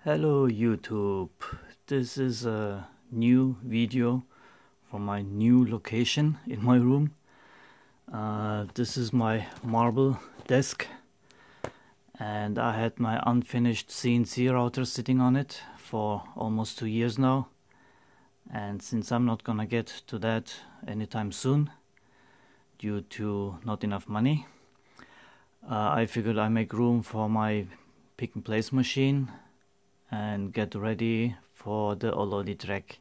Hello YouTube, this is a new video from my new location in my room. This is my marble desk and I had my unfinished CNC router sitting on it for almost 2 years now, and since I'm not gonna get to that anytime soon due to not enough money, I figured I make room for my pick and place machine and get ready for the OLED track.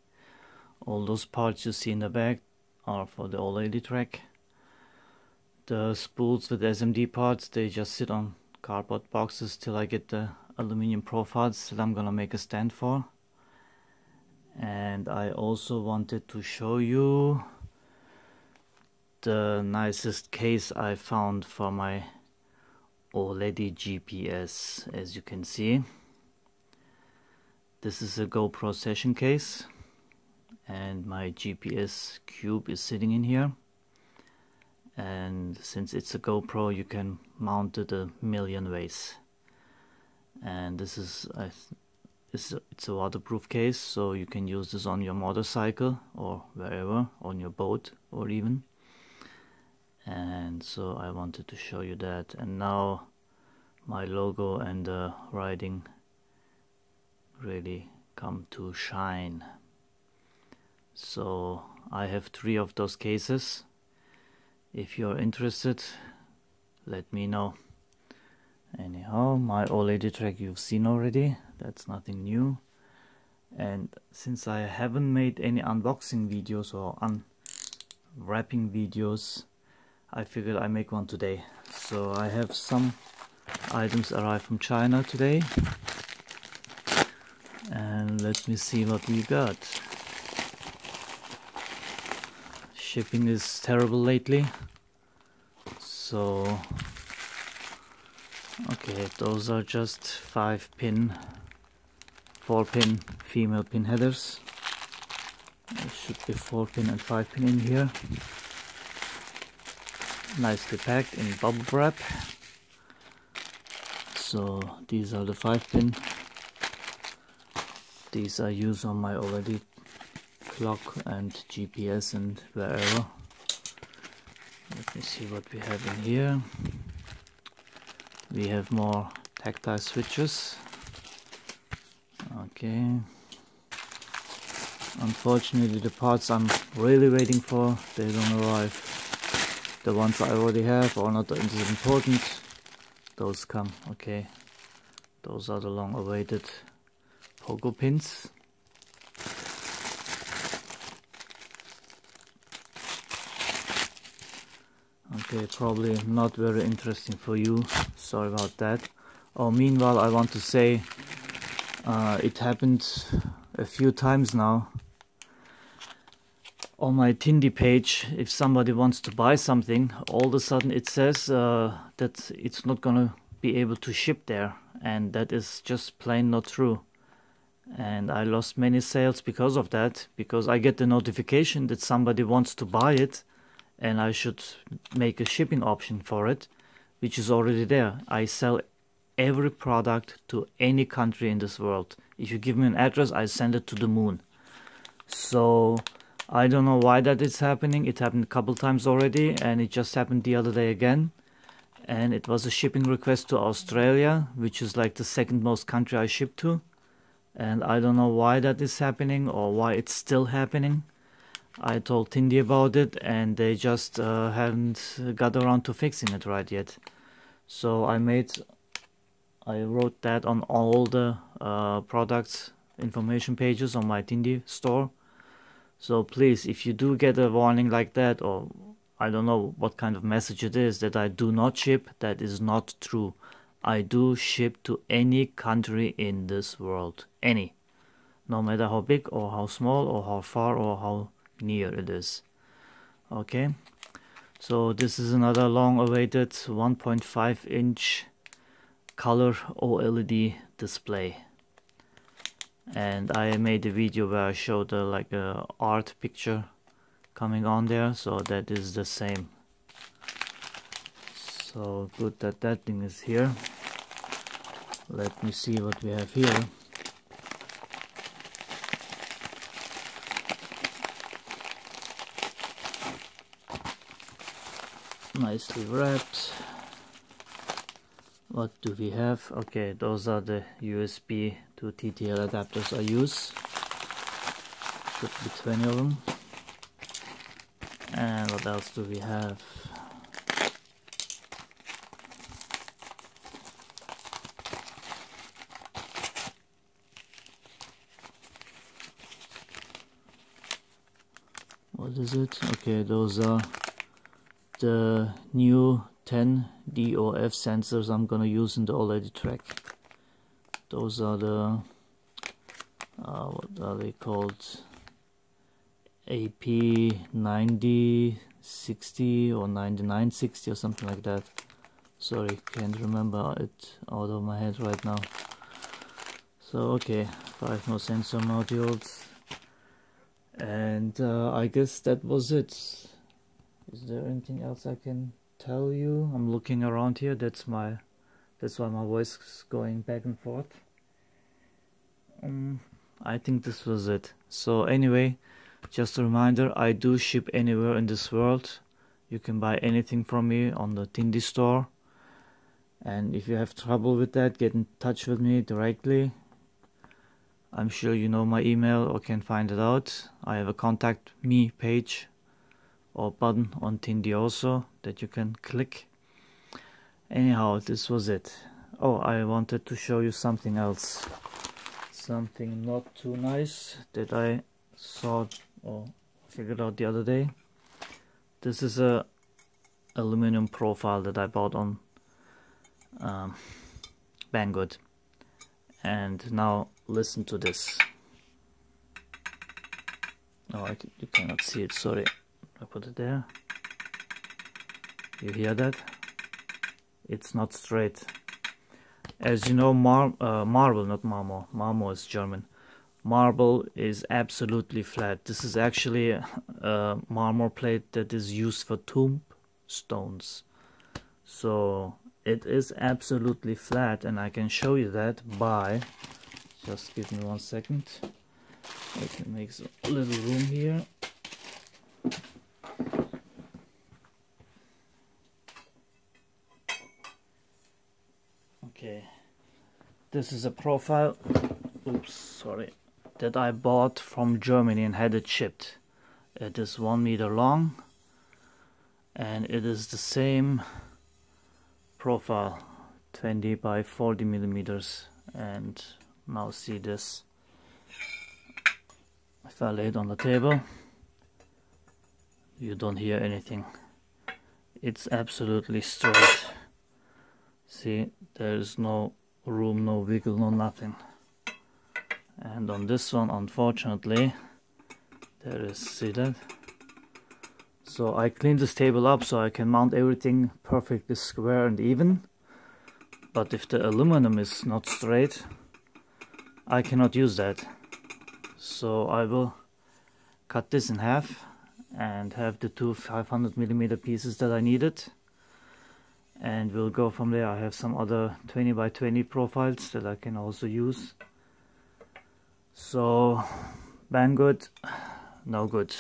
All those parts you see in the back are for the OLED track. The spools with SMD parts, they just sit on cardboard boxes till I get the aluminum profiles that I'm gonna make a stand for. And I also wanted to show you the nicest case I found for my OLEDiGPS. As you can see, this is a GoPro session case and my GPS cube is sitting in here, and since it's a GoPro you can mount it a million ways. And this is it's a waterproof case, so you can use this on your motorcycle or wherever, on your boat or even. And so I wanted to show you that, and now my logo and the writing really come to shine. So I have 3 of those cases. If you're interested, let me know. Anyhow, my OLED track you've seen already, that's nothing new. And since I haven't made any unboxing videos or unwrapping videos, I figured I make one today. So I have some items arrived from China today, and let me see what we got. Shipping is terrible lately, so okay, those are just 5-pin, 4-pin female pin headers. There should be 4-pin and 5-pin in here, nicely packed in bubble wrap. So these are the 5-pin. These I use on my OLED clock and GPS and wherever. Let me see what we have in here. We have more tactile switches. Okay. Unfortunately, the parts I'm really waiting for, they don't arrive. The ones I already have are not as important. Those come. Okay. Those are the long-awaited pogo pins. Okay, probably not very interesting for you, sorry about that. Oh, meanwhile I want to say it happened a few times now. On my Tindie page, if somebody wants to buy something, all of a sudden it says that it's not gonna be able to ship there, and that is just plain not true. And I lost many sales because of that, because I get the notification that somebody wants to buy it and I should make a shipping option for it, which is already there. I sell every product to any country in this world. If you give me an address, I send it to the moon. So I don't know why that is happening. It happened a couple times already, and it just happened the other day again. And it was a shipping request to Australia, which is like the 2nd most country I ship to. And I don't know why that is happening or why it's still happening. I told Tindie about it and they just haven't got around to fixing it right yet. So I wrote that on all the products information pages on my Tindie store. So please, if you do get a warning like that, or I don't know what kind of message it is, that I do not ship, that is not true. I do ship to any country in this world. Any. No matter how big or how small or how far or how near it is. Okay. So this is another long-awaited 1.5-inch color OLED display. And I made a video where I showed like a art picture coming on there. So that is the same. So good that that thing is here. Let me see what we have here. nicely wrapped. What do we have? Okay, those are the USB to TTL adapters I use. Should be 20 of them. And what else do we have? What is it? Okay, those are the new 10 DOF sensors I'm gonna use in the OLED track. Those are the what are they called? AP9060 or 9960 or something like that. Sorry, can't remember it out of my head right now. So okay, 5 more sensor modules, and I guess that was it. Is there anything else I can tell you? I'm looking around here. That's why my voice is going back and forth. I think this was it. So anyway, just a reminder, I do ship anywhere in this world. You can buy anything from me on the Tindie store. And if you have trouble with that, get in touch with me directly. I'm sure you know my email or can find it out. I have a contact me page or button on Tindie also that you can click. Anyhow, this was it. Oh, I wanted to show you something else. Something not too nice that I saw or figured out the other day. This is a aluminum profile that I bought on Banggood. And now listen to this. Oh, you cannot see it, sorry. I put it there. You hear that? It's not straight. As you know, marble, not marmor. Marmor is German. Marble is absolutely flat. This is actually a marmor plate that is used for tombstones. So it is absolutely flat, and I can show you that by, just give me 1 second. I can make a little room here. Okay, this is a profile, oops, sorry, that I bought from Germany and had it shipped. It is 1 meter long, and it is the same profile, 20 by 40 millimeters. And now see this. If I lay it on the table, you don't hear anything. It's absolutely straight. See, there's no room, no wiggle, no nothing. And on this one, unfortunately, there is, see that? So I cleaned this table up so I can mount everything perfectly square and even. But if the aluminum is not straight, I cannot use that. So I will cut this in half and have the two 500 millimeter pieces that I needed. And we'll go from there. I have some other 20 by 20 profiles that I can also use. So Banggood, no good,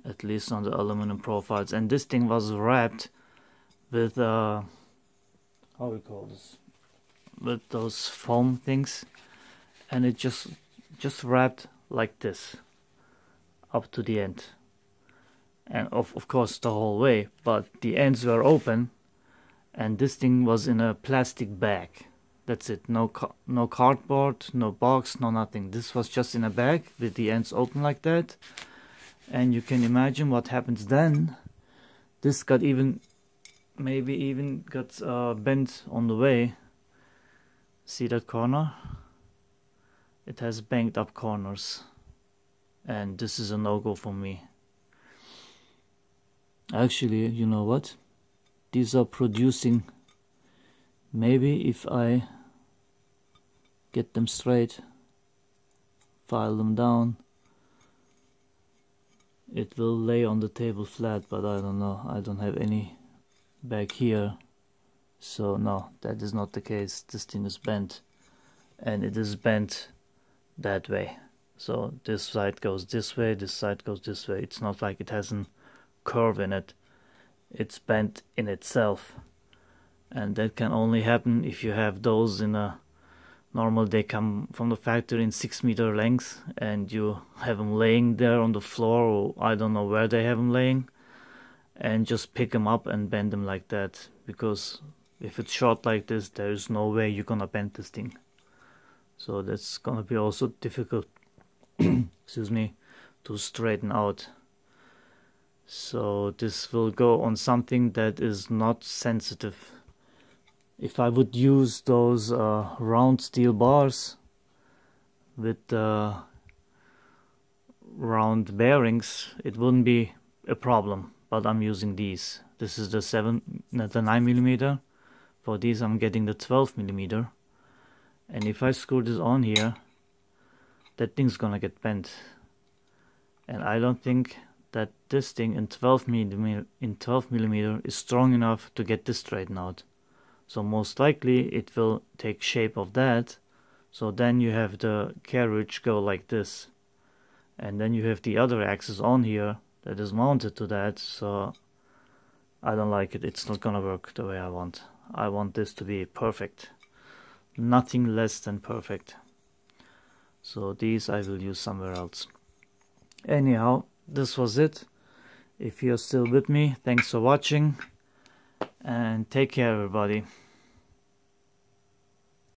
at least on the aluminum profiles. And this thing was wrapped with how we call this, with those foam things, and it just wrapped like this up to the end. And of course the whole way, but the ends were open, and this thing was in a plastic bag. That's it. No cardboard, no box, no nothing. This was just in a bag with the ends open like that. And you can imagine what happens then. This got maybe even got bent on the way. See that corner? It has banged up corners, and this is a no-go for me. Actually, you know what? These are producing. Maybe if I get them straight, file them down, it will lay on the table flat, but I don't know. I don't have any back here. So no, that is not the case. This thing is bent, and it is bent that way. So this side goes this way, this side goes this way. It's not like it has a curve in it. it's bent in itself, and that can only happen if you have those in a normal, they come from the factory in 6-meter length and you have them laying there on the floor, or I don't know where they have them laying, and just pick them up and bend them like that, because if it's short like this, there's no way you're gonna bend this thing. So that's gonna be also difficult excuse me, to straighten out. So this will go on something that is not sensitive. If I would use those round steel bars with round bearings, it wouldn't be a problem, but I'm using these. This is the 9mm. For these I'm getting the 12mm, and if I screw this on here, that thing's gonna get bent, and I don't think that this thing in 12mm is strong enough to get this straightened out. So most likely it will take shape of that. So then you have the carriage go like this, and then you have the other axis on here that is mounted to that. So I don't like it. It's not gonna work the way I want. I want this to be perfect, nothing less than perfect. So these I will use somewhere else. Anyhow, this was it. If you're still with me, thanks for watching, and take care everybody.